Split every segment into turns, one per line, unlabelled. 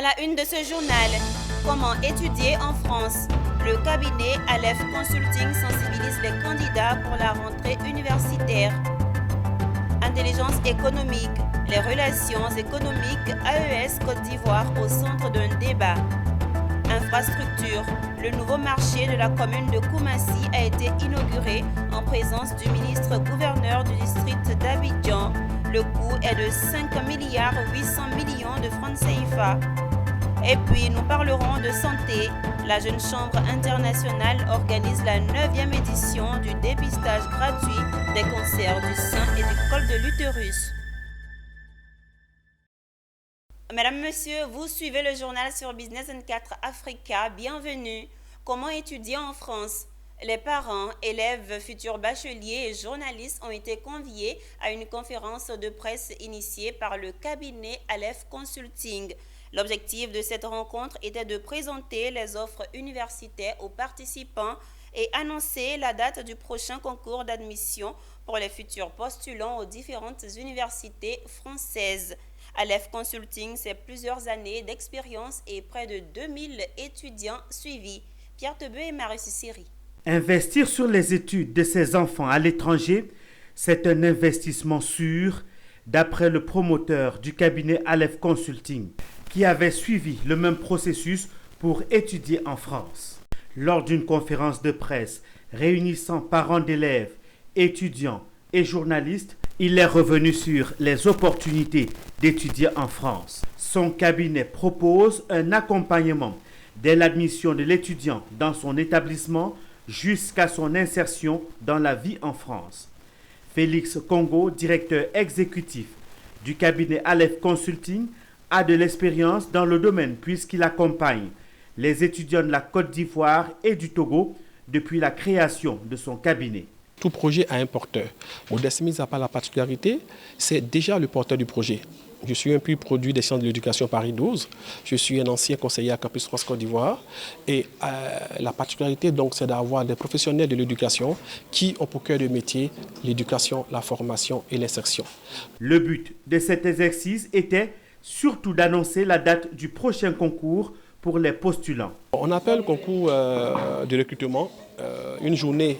À la une de ce journal, comment étudier en France? Le cabinet Aleph Consulting sensibilise les candidats pour la rentrée universitaire. Intelligence économique, les relations économiques AES Côte d'Ivoire au centre d'un débat. Infrastructure, le nouveau marché de la commune de Koumassi a été inauguré en présence du ministre-gouverneur du district d'Abidjan. Le coût est de 5,8 milliards de francs CFA. Et puis nous parlerons de santé. La Jeune Chambre internationale organise la 9e édition du dépistage gratuit des cancers du sein et du col de l'utérus. Mesdames, Messieurs, vous suivez le journal sur Business 24 Africa. Bienvenue. Comment étudier en France? Les parents, élèves, futurs bacheliers et journalistes ont été conviés à une conférence de presse initiée par le cabinet Aleph Consulting. L'objectif de cette rencontre était de présenter les offres universitaires aux participants et annoncer la date du prochain concours d'admission pour les futurs postulants aux différentes universités françaises. Aleph Consulting, c'est plusieurs années d'expérience et près de 2000 étudiants suivis. Pierre Tebeu et Marie-Cécile Siri.
Investir sur les études de ses enfants à l'étranger, c'est un investissement sûr, d'après le promoteur du cabinet Aleph Consulting, qui avait suivi le même processus pour étudier en France. Lors d'une conférence de presse réunissant parents d'élèves, étudiants et journalistes, il est revenu sur les opportunités d'étudier en France. Son cabinet propose un accompagnement dès l'admission de l'étudiant dans son établissement jusqu'à son insertion dans la vie en France. Félix Congo, directeur exécutif du cabinet Aleph Consulting, a de l'expérience dans le domaine puisqu'il accompagne les étudiants de la Côte d'Ivoire et du Togo depuis la création de son cabinet.
Tout projet a un porteur. Modeste mise à part la particularité, c'est déjà le porteur du projet. Je suis un puits produit des sciences de l'éducation Paris 12. Je suis un ancien conseiller à Campus France Côte d'Ivoire. Et la particularité, donc, c'est d'avoir des professionnels de l'éducation qui ont pour cœur de métier l'éducation, la formation et l'insertion.
Le but de cet exercice était surtout d'annoncer la date du prochain concours pour les postulants.
On appelle le concours de recrutement une journée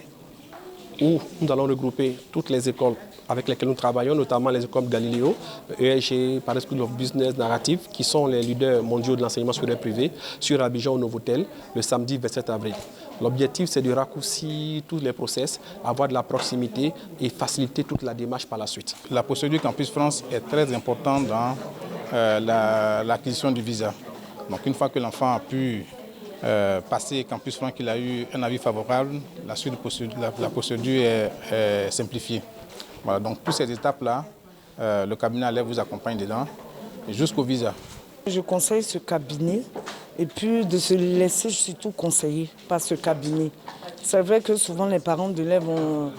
où nous allons regrouper toutes les écoles avec lesquelles nous travaillons, notamment les écoles Galileo, ESG, Paris School of Business, Narrative, qui sont les leaders mondiaux de l'enseignement supérieur privé, sur Abidjan au Novotel, le samedi 27 avril. L'objectif, c'est de raccourcir tous les process, avoir de la proximité et faciliter toute la démarche par la suite.
La procédure Campus France est très importante dans l'acquisition du visa. Donc une fois que l'enfant a pu passer Campus France, qu'il a eu un avis favorable, la suite de la procédure est simplifiée. Voilà, donc toutes ces étapes-là, le cabinet Aleph vous accompagne dedans jusqu'au visa.
Je conseille ce cabinet et puis de se laisser surtout conseiller par ce cabinet. C'est vrai que souvent les parents d'élèves ont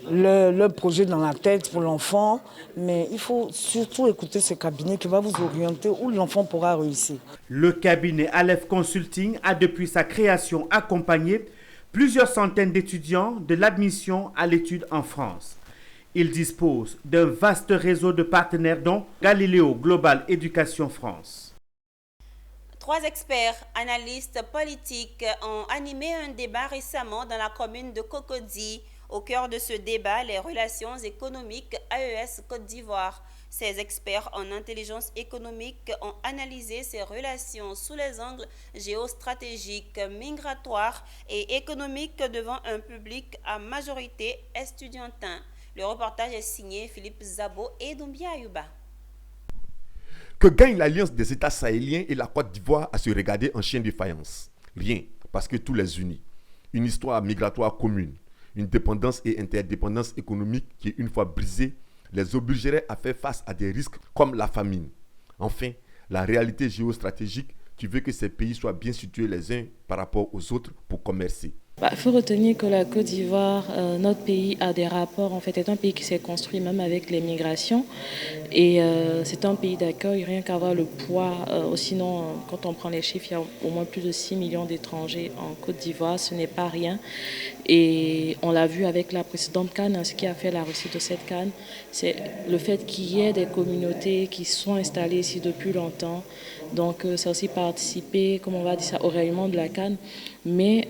leur projet dans la tête pour l'enfant, mais il faut surtout écouter ce cabinet qui va vous orienter où l'enfant pourra réussir.
Le cabinet Aleph Consulting a depuis sa création accompagné plusieurs centaines d'étudiants de l'admission à l'étude en France. Il dispose d'un vaste réseau de partenaires dont Galileo Global Education France.
3 experts, analystes politiques ont animé un débat récemment dans la commune de Cocody. Au cœur de ce débat, les relations économiques AES Côte d'Ivoire. Ces experts en intelligence économique ont analysé ces relations sous les angles géostratégiques, migratoires et économiques devant un public à majorité estudiantin. Le reportage est signé Philippe Zabo et Doumbia Ayuba.
Que gagne l'alliance des États sahéliens et la Côte d'Ivoire à se regarder en chien de faïence? Rien, parce que tout les unit. Une histoire migratoire commune, une dépendance et interdépendance économique qui, une fois brisée, les obligerait à faire face à des risques comme la famine. Enfin, la réalité géostratégique qui veut que ces pays soient bien situés les uns par rapport aux autres pour commercer.
Il faut retenir que la Côte d'Ivoire, notre pays a des rapports, en fait, est un pays qui s'est construit même avec les migrations et c'est un pays d'accueil, rien qu'à voir le poids, sinon quand on prend les chiffres, il y a au moins plus de 6 millions d'étrangers en Côte d'Ivoire, ce n'est pas rien et on l'a vu avec la précédente CAN, ce qui a fait la réussite de cette CAN, c'est le fait qu'il y ait des communautés qui sont installées ici depuis longtemps, Donc ça a aussi participé, comme on va dire ça, au rayonnement de la CAN. Mais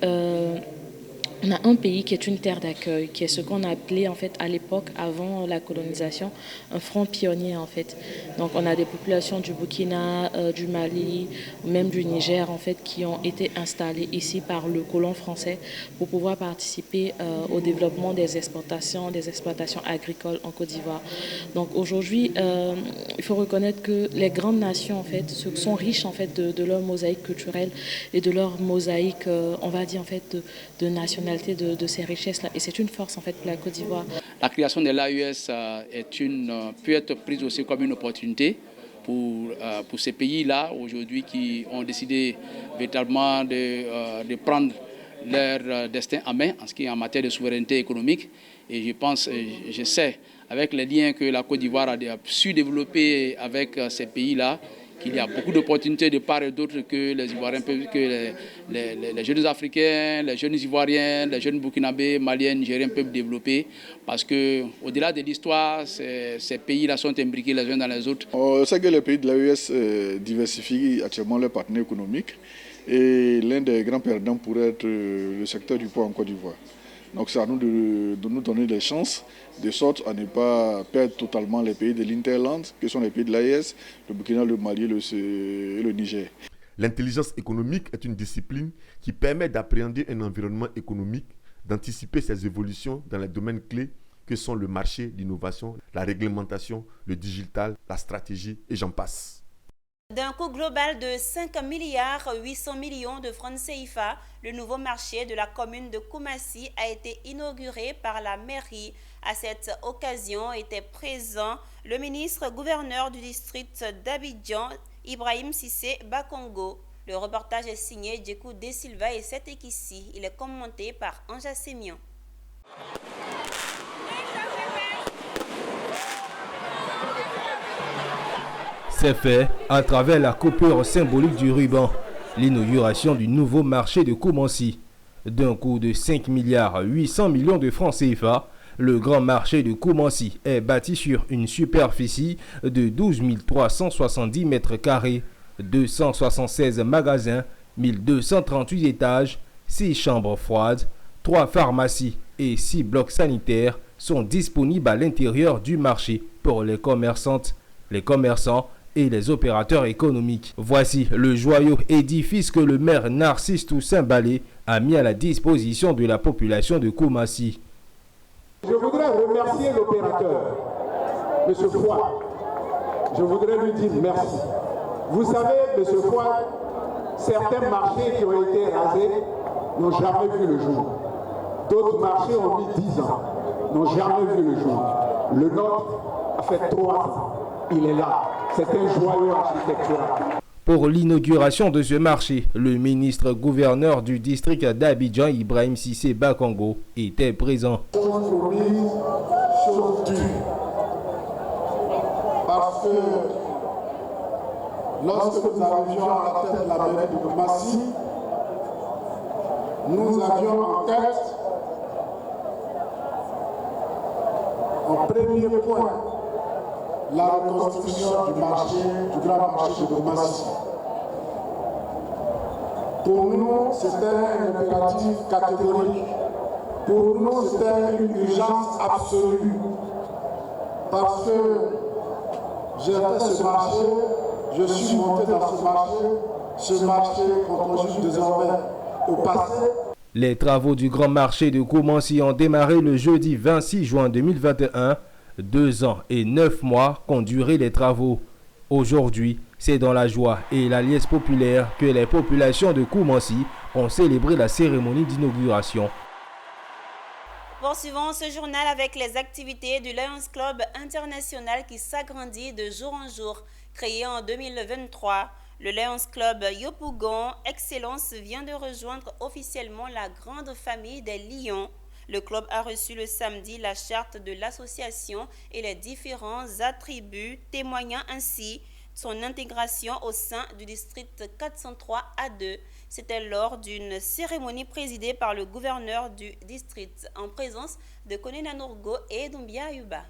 on a un pays qui est une terre d'accueil, qui est ce qu'on appelait en fait à l'époque, avant la colonisation, un front pionnier en fait. Donc on a des populations du Burkina, du Mali, même du Niger en fait, qui ont été installées ici par le colon français pour pouvoir participer au développement des exploitations agricoles en Côte d'Ivoire. Donc aujourd'hui, il faut reconnaître que les grandes nations en fait sont riches en fait de leur mosaïque culturelle et de leur mosaïque, on va dire en fait de nationalité. De ces richesses-là. Et c'est une force en fait pour la Côte d'Ivoire.
La création de l'AES peut être prise aussi comme une opportunité pour ces pays-là aujourd'hui qui ont décidé véritablement de prendre leur destin en main en ce qui est en matière de souveraineté économique. Et je sais, avec les liens que la Côte d'Ivoire a su développer avec ces pays-là, qu'il y a beaucoup d'opportunités de part et d'autre que les Ivoiriens, que les jeunes Africains, les jeunes Ivoiriens, les jeunes Burkinabés, Maliens, Nigériens peuvent développer. Parce qu'au-delà de l'histoire, ces pays-là sont imbriqués les uns dans les autres.
On sait que les pays de l'AES diversifient actuellement leurs partenaires économiques. Et l'un des grands perdants pourrait être le secteur du poids en Côte d'Ivoire. Donc c'est à nous de nous donner des chances, de sorte à ne pas perdre totalement les pays de l'Interland, que sont les pays de l'AES, le Burkina, le Mali et le Niger.
L'intelligence économique est une discipline qui permet d'appréhender un environnement économique, d'anticiper ses évolutions dans les domaines clés que sont le marché, l'innovation, la réglementation, le digital, la stratégie et j'en passe.
D'un coût global de 5,8 milliards de francs CFA, le nouveau marché de la commune de Koumassi a été inauguré par la mairie. À cette occasion était présent le ministre-gouverneur du district d'Abidjan, Ibrahim Cissé Bakongo. Le reportage est signé Djekou De Silva et c'est ici. Il est commenté par Anja Sémian.
C'est fait à travers la coupure symbolique du ruban, l'inauguration du nouveau marché de Koumassi. D'un coût de 5,8 milliards de francs CFA, le grand marché de Koumassi est bâti sur une superficie de 12 370 mètres carrés, 276 magasins, 1238 étages, 6 chambres froides, 3 pharmacies et 6 blocs sanitaires sont disponibles à l'intérieur du marché pour les commerçantes, les commerçants et les opérateurs économiques. Voici le joyeux édifice que le maire Narcisse Toussaint Balé a mis à la disposition de la population de Koumassi.
Je voudrais remercier l'opérateur, M. Foy. Je voudrais lui dire merci. Vous savez, M. Foy, certains marchés qui ont été rasés n'ont jamais vu le jour. D'autres marchés ont mis 10 ans, n'ont jamais vu le jour. Le nôtre a fait 3 ans. Il est là. C'est un joyau architectural.
Pour l'inauguration de ce marché, le ministre-gouverneur du district d'Abidjan, Ibrahim Cissé Bakongo, était présent.
Parce que lorsque nous arrivions à la tête de la mairie de Koumassi, nous avions en tête, en premier point, la reconstruction du marché, du grand marché de Koumassi. Pour nous, c'était un impératif catégorique. Pour nous, c'était une urgence absolue. Parce que j'ai fait ce marché, je suis monté dans ce marché qu'on conjugue désormais au passé.
Les travaux du grand marché de Koumassi ont démarré le jeudi 26 juin 2021. 2 ans et 9 mois qu'ont duré les travaux. Aujourd'hui, c'est dans la joie et la liesse populaire que les populations de Koumassi ont célébré la cérémonie d'inauguration.
Poursuivons ce journal avec les activités du Lions Club international qui s'agrandit de jour en jour. Créé en 2023, le Lions Club Yopougon Excellence vient de rejoindre officiellement la grande famille des Lions. Le club a reçu le samedi la charte de l'association et les différents attributs, témoignant ainsi son intégration au sein du district 403A2. C'était lors d'une cérémonie présidée par le gouverneur du district en présence de Konena Nourgo et Doumbia Ayuba.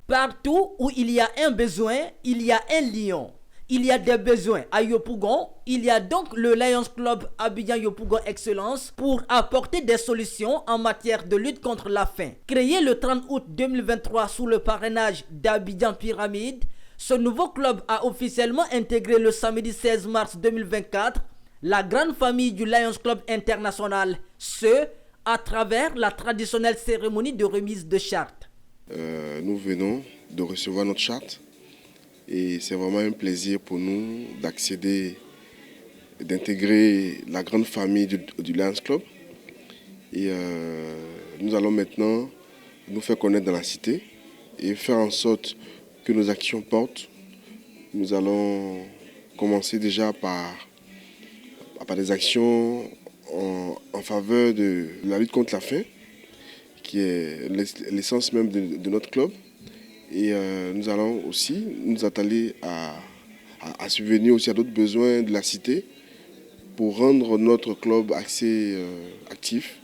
Partout où il y a un besoin, il y a un lion. Il y a des besoins à Yopougon. Il y a donc le Lions Club Abidjan-Yopougon Excellence pour apporter des solutions en matière de lutte contre la faim. Créé le 30 août 2023 sous le parrainage d'Abidjan Pyramide, ce nouveau club a officiellement intégré le samedi 16 mars 2024 la grande famille du Lions Club International, ce à travers la traditionnelle cérémonie de remise de charte.
Nous venons de recevoir notre charte. Et c'est vraiment un plaisir pour nous d'accéder, d'intégrer la grande famille du Lions Club. Et nous allons maintenant nous faire connaître dans la cité et faire en sorte que nos actions portent. Nous allons commencer déjà par des actions en faveur de la lutte contre la faim, qui est l'essence même de notre club. Et nous allons aussi nous atteler à subvenir aussi à d'autres besoins de la cité pour rendre notre club assez actif.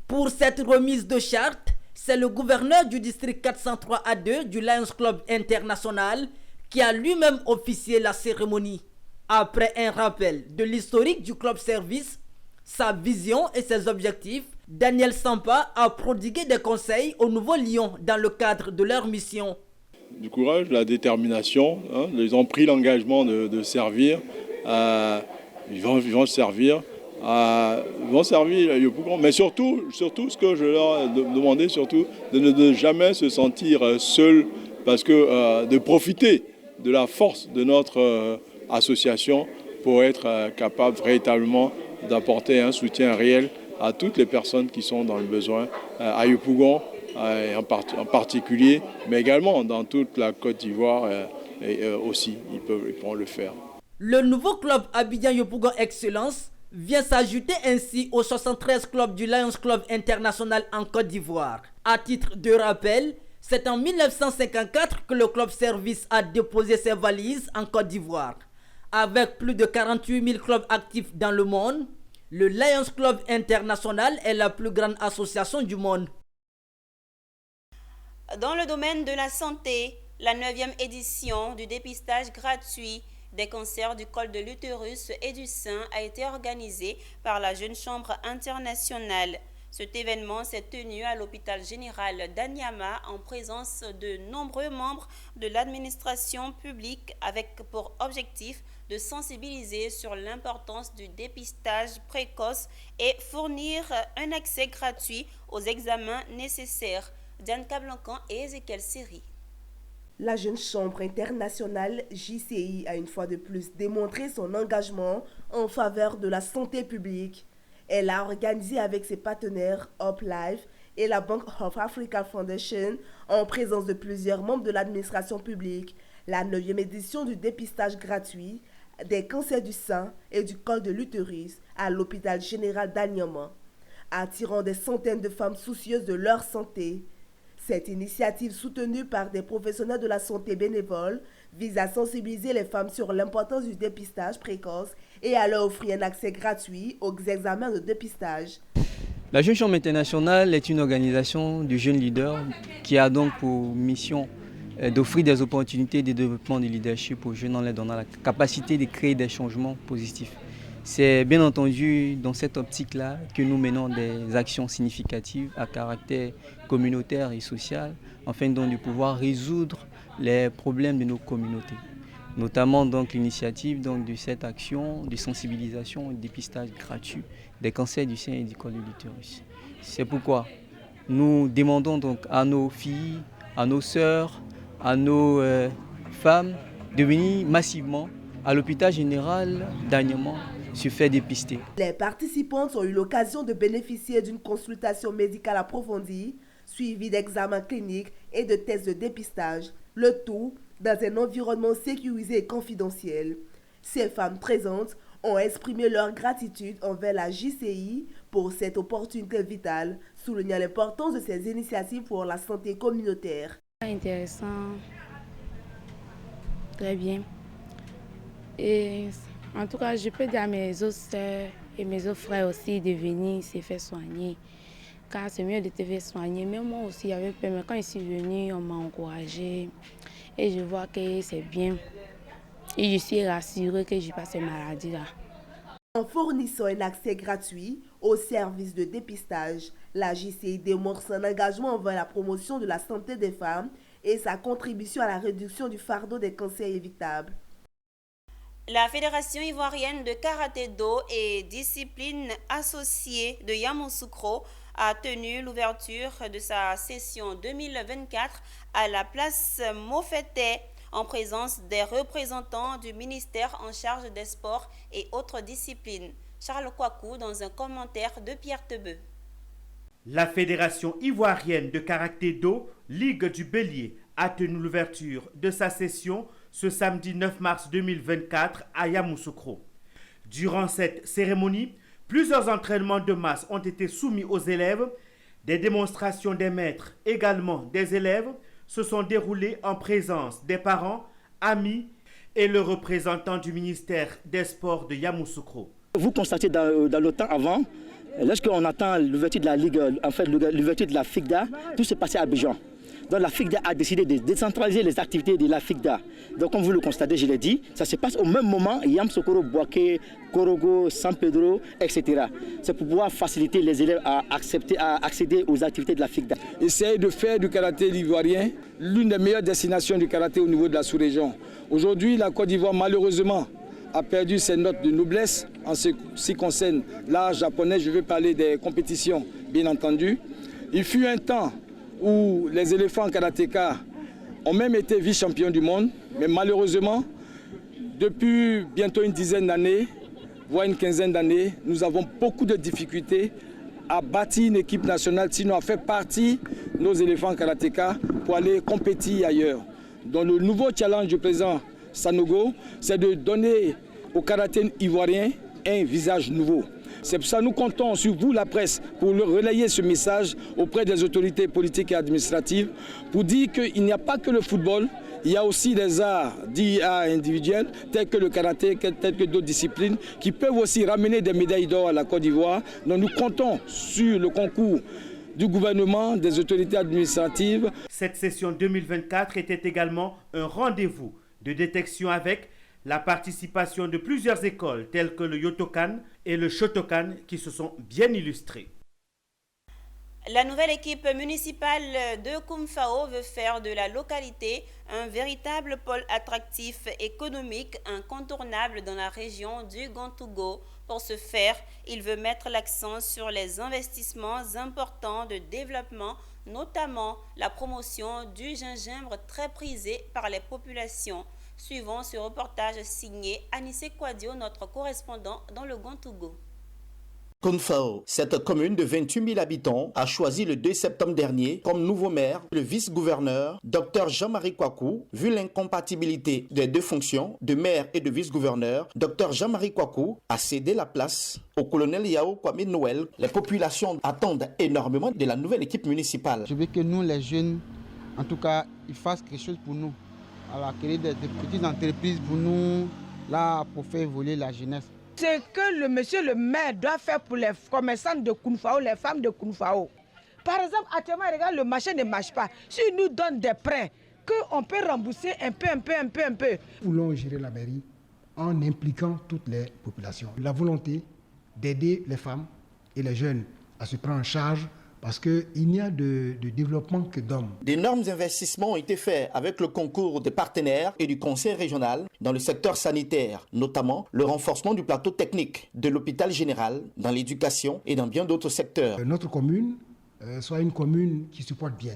Pour cette remise de charte, c'est le gouverneur du district 403A2 du Lions Club International qui a lui-même officié la cérémonie. Après un rappel de l'historique du club service, sa vision et ses objectifs, Daniel Sampa a prodigué des conseils aux nouveaux lions dans le cadre de leur mission.
Du courage, de la détermination, ils ont pris l'engagement de servir, ils vont servir, Yopougon, mais surtout ce que je leur ai demandé, surtout de ne jamais se sentir seul, parce que de profiter de la force de notre association pour être capable véritablement d'apporter un soutien réel à toutes les personnes qui sont dans le besoin, à Yopougon en particulier, mais également dans toute la Côte d'Ivoire aussi, ils pourront le faire.
Le nouveau club Abidjan-Yopougon Excellence vient s'ajouter ainsi aux 73 clubs du Lions Club International en Côte d'Ivoire. À titre de rappel, c'est en 1954 que le club service a déposé ses valises en Côte d'Ivoire. Avec plus de 48 000 clubs actifs dans le monde, le Lions Club International est la plus grande association du monde.
Dans le domaine de la santé, la 9e édition du dépistage gratuit des cancers du col de l'utérus et du sein a été organisée par la Jeune Chambre internationale. Cet événement s'est tenu à l'hôpital général d'Anyama en présence de nombreux membres de l'administration publique avec pour objectif de sensibiliser sur l'importance du dépistage précoce et fournir un accès gratuit aux examens nécessaires. Diane Cablancan et Ezekiel Siri.
La Jeune Chambre internationale JCI a une fois de plus démontré son engagement en faveur de la santé publique. Elle a organisé avec ses partenaires UpLife et la Bank of Africa Foundation, en présence de plusieurs membres de l'administration publique, la 9e édition du dépistage gratuit des cancers du sein et du col de l'utérus à l'hôpital général d'Anyama, attirant des centaines de femmes soucieuses de leur santé. Cette initiative, soutenue par des professionnels de la santé bénévoles, vise à sensibiliser les femmes sur l'importance du dépistage précoce et à leur offrir un accès gratuit aux examens de dépistage.
La Jeune Chambre internationale est une organisation de jeunes leaders qui a donc pour mission d'offrir des opportunités de développement de leadership aux jeunes en leur donnant la capacité de créer des changements positifs. C'est bien entendu dans cette optique-là que nous menons des actions significatives à caractère communautaire et social, afin donc de pouvoir résoudre les problèmes de nos communautés. Notamment donc l'initiative de cette action de sensibilisation et de dépistage gratuit des cancers du sein et du col de l'utérus. C'est pourquoi nous demandons donc à nos filles, à nos sœurs, à nos femmes de venir massivement à l'hôpital général d'Anyama se faire dépister.
Les participantes ont eu l'occasion de bénéficier d'une consultation médicale approfondie, suivie d'examens cliniques et de tests de dépistage, le tout dans un environnement sécurisé et confidentiel. Ces femmes présentes ont exprimé leur gratitude envers la JCI pour cette opportunité vitale, soulignant l'importance de ces initiatives pour la santé communautaire.
Intéressant, très bien. Et en tout cas, je peux dire à mes autres sœurs et mes autres frères aussi de venir se faire soigner. Car c'est mieux de te faire soigner. Mais moi aussi, j'avais peur. Mais quand je suis venue, on m'a encouragée. Et je vois que c'est bien. Et je suis rassurée que je n'ai pas cette maladie-là.
En fournissant un accès gratuit aux services de dépistage, la JCI démontre son engagement envers la promotion de la santé des femmes et sa contribution à la réduction du fardeau des cancers évitables.
La Fédération ivoirienne de karaté-do et discipline associée de Yamoussoukro a tenu l'ouverture de sa session 2024 à la place Mofete en présence des représentants du ministère en charge des sports et autres disciplines. Charles Kouakou dans un commentaire de Pierre Tebeu.
La Fédération ivoirienne de karaté-do, Ligue du Bélier, a tenu l'ouverture de sa session ce samedi 9 mars 2024 à Yamoussoukro. Durant cette cérémonie, plusieurs entraînements de masse ont été soumis aux élèves. Des démonstrations des maîtres, également des élèves, se sont déroulées en présence des parents, amis et le représentant du ministère des Sports de Yamoussoukro.
Vous constatez dans le temps avant, lorsqu'on attend l'ouverture de la Ligue, en fait l'ouverture de la FICDA, tout se passait à Abidjan. Donc la FICDA a décidé de décentraliser les activités de la FICDA. Donc comme vous le constatez, je l'ai dit, ça se passe au même moment, Yamoussoukro, Bouaké, Korogo, San Pedro, etc. C'est pour pouvoir faciliter les élèves à accéder aux activités de la FICDA.
Essayer de faire du karaté ivoirien l'une des meilleures destinations du karaté au niveau de la sous-région. Aujourd'hui, la Côte d'Ivoire, malheureusement, a perdu ses notes de noblesse en ce qui concerne l'art japonais. Je veux parler des compétitions, bien entendu. Il fut un temps où les éléphants karatéka ont même été vice-champions du monde, mais malheureusement, depuis bientôt une dizaine d'années, voire une quinzaine d'années, nous avons beaucoup de difficultés à bâtir une équipe nationale, sinon à faire partie de nos éléphants karatéka pour aller compétir ailleurs. Donc le nouveau challenge du président Sanogo, c'est de donner au karaté ivoirien un visage nouveau. C'est pour ça que nous comptons sur vous, la presse, pour relayer ce message auprès des autorités politiques et administratives, pour dire qu'il n'y a pas que le football, il y a aussi des arts dits arts individuels, tels que le karaté, tels que d'autres disciplines, qui peuvent aussi ramener des médailles d'or à la Côte d'Ivoire. Donc nous comptons sur le concours du gouvernement, des autorités administratives.
Cette session 2024 était également un rendez-vous de détection avec la participation de plusieurs écoles telles que le Yotokan et le Shotokan qui se sont bien illustrées.
La nouvelle équipe municipale de Koumfao veut faire de la localité un véritable pôle attractif économique incontournable dans la région du Gantougo. Pour ce faire, il veut mettre l'accent sur les investissements importants de développement, notamment la promotion du gingembre très prisé par les populations. Suivant ce reportage signé Anissé Kouadio, notre correspondant dans le Gantougo.
Koumfao, cette commune de 28 000 habitants, a choisi le 2 septembre dernier comme nouveau maire le vice-gouverneur Dr Jean-Marie Kouakou. Vu l'incompatibilité des deux fonctions de maire et de vice-gouverneur, Dr Jean-Marie Kouakou a cédé la place au colonel Yao Kwame Noël. Les populations attendent énormément de la nouvelle équipe municipale.
Je veux que nous, les jeunes, en tout cas, ils fassent quelque chose pour nous. Alors, créer des petites entreprises pour nous, là, pour faire évoluer la jeunesse.
Ce que le monsieur le maire doit faire pour les commerçants de Koumfao, les femmes de Koumfao. Par exemple, actuellement, regarde, le marché ne marche pas. S'ils nous donnent des prêts, qu'on peut rembourser un peu.
Nous voulons gérer la mairie en impliquant toutes les populations. La volonté d'aider les femmes et les jeunes à se prendre en charge, parce qu'il n'y a de développement que d'hommes.
D'énormes investissements ont été faits avec le concours des partenaires et du conseil régional dans le secteur sanitaire, notamment le renforcement du plateau technique de l'hôpital général, dans l'éducation et dans bien d'autres secteurs.
Notre commune soit une commune qui se porte bien.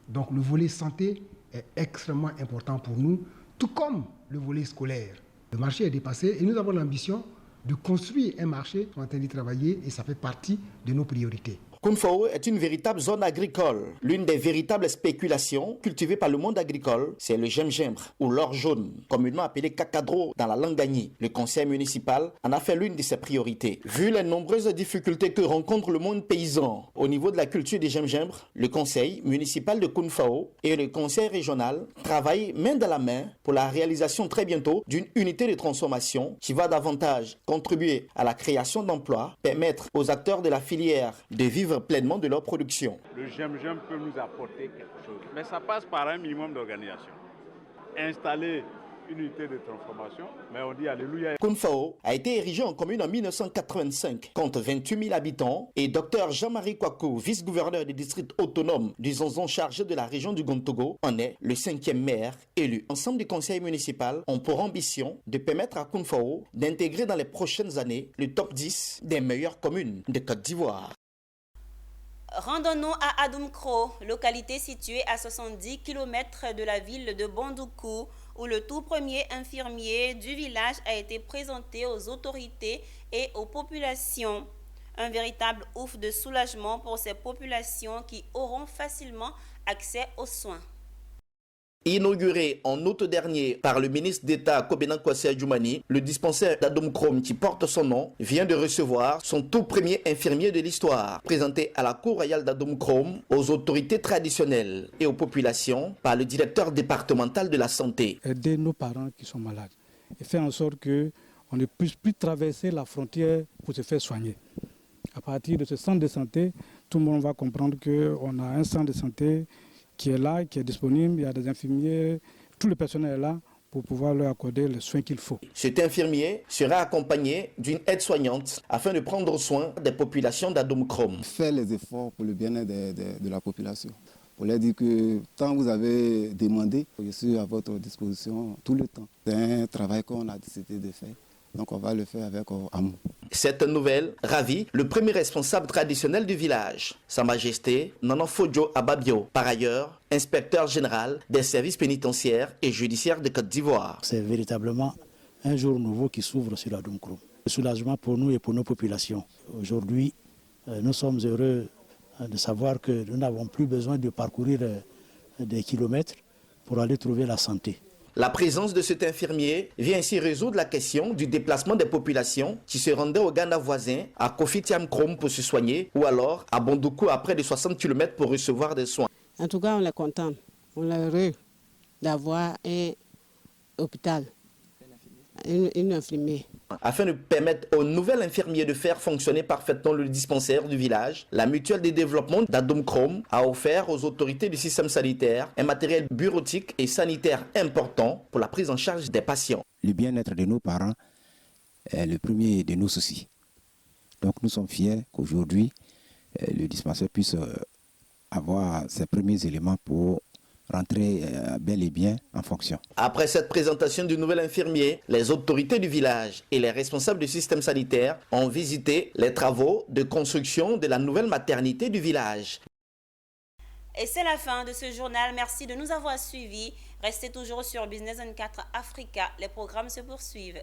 Donc le volet santé est extrêmement important pour nous, tout comme le volet scolaire. Le marché est dépassé et nous avons l'ambition de construire un marché. On est en train d'y travailler et ça fait partie de nos priorités.
Koumfao est une véritable zone agricole. L'une des véritables spéculations cultivées par le monde agricole, c'est le gingembre ou l'or jaune, communément appelé cacadro dans la langue gagné. Le conseil municipal en a fait l'une de ses priorités. Vu les nombreuses difficultés que rencontre le monde paysan au niveau de la culture des gingembre, le conseil municipal de Koumfao et le conseil régional travaillent main dans la main pour la réalisation très bientôt d'une unité de transformation qui va davantage contribuer à la création d'emplois, permettre aux acteurs de la filière de vivre pleinement de leur production.
Le gingembre peut nous apporter quelque chose, mais ça passe par un minimum d'organisation. Installer
une unité de transformation, mais on dit alléluia.
Kounfao a été érigé en commune en 1985, compte 28 000 habitants et Dr Jean-Marie Kwaku, vice-gouverneur du district autonome du Zonzon chargé de la région du Gontogo, en est le 5e maire élu. Ensemble du conseil municipal ont pour ambition de permettre à Kounfao d'intégrer dans les prochaines années le top 10 des meilleures communes de Côte d'Ivoire.
Rendons-nous à Adoumkro, localité située à 70 km de la ville de Bondoukou, où le tout premier infirmier du village a été présenté aux autorités et aux populations. Un véritable ouf de soulagement pour ces populations qui auront facilement accès aux soins.
Inauguré en août dernier par le ministre d'État Kobenan Kwasi Adjoumani, le dispensaire d'Adoumkrom qui porte son nom vient de recevoir son tout premier infirmier de l'histoire, présenté à la cour royale d'Adoumkrom aux autorités traditionnelles et aux populations par le directeur départemental de la santé.
Aider nos parents qui sont malades et faire en sorte qu'on ne puisse plus traverser la frontière pour se faire soigner. À partir de ce centre de santé, tout le monde va comprendre qu'on a un centre de santé qui est là, qui est disponible, il y a des infirmiers, tout le personnel est là pour pouvoir leur accorder les soins qu'il faut.
Cet infirmier sera accompagné d'une aide-soignante afin de prendre soin des populations d'Adoumkrom.
Faire les efforts pour le bien-être de la population. Pour leur dire que tant que vous avez demandé, je suis à votre disposition tout le temps. C'est un travail qu'on a décidé de faire. Donc on va le faire avec amour.
Cette nouvelle ravit le premier responsable traditionnel du village, Sa Majesté Nanan Fodjo Ababio, par ailleurs inspecteur général des services pénitentiaires et judiciaires de Côte d'Ivoire.
C'est véritablement un jour nouveau qui s'ouvre sur Adoumkrom. Le soulagement pour nous et pour nos populations. Aujourd'hui, nous sommes heureux de savoir que nous n'avons plus besoin de parcourir des kilomètres pour aller trouver la santé.
La présence de cet infirmier vient ainsi résoudre la question du déplacement des populations qui se rendaient au Ghana voisin, à Kofi Thiam Krom pour se soigner, ou alors à Bondoukou à près de 60 km pour recevoir des soins.
En tout cas, on est content, on est heureux d'avoir un hôpital, une infirmière.
Afin de permettre au nouvel infirmier de faire fonctionner parfaitement le dispensaire du village, la mutuelle de développement d'Adoumkrom a offert aux autorités du système sanitaire un matériel bureautique et sanitaire important pour la prise en charge des patients.
Le bien-être de nos parents est le premier de nos soucis. Donc nous sommes fiers qu'aujourd'hui, le dispensaire puisse avoir ses premiers éléments pour rentrer bel et bien en fonction.
Après cette présentation du nouvel infirmier, les autorités du village et les responsables du système sanitaire ont visité les travaux de construction de la nouvelle maternité du village.
Et c'est la fin de ce journal. Merci de nous avoir suivis. Restez toujours sur Business 24 Africa. Les programmes se poursuivent.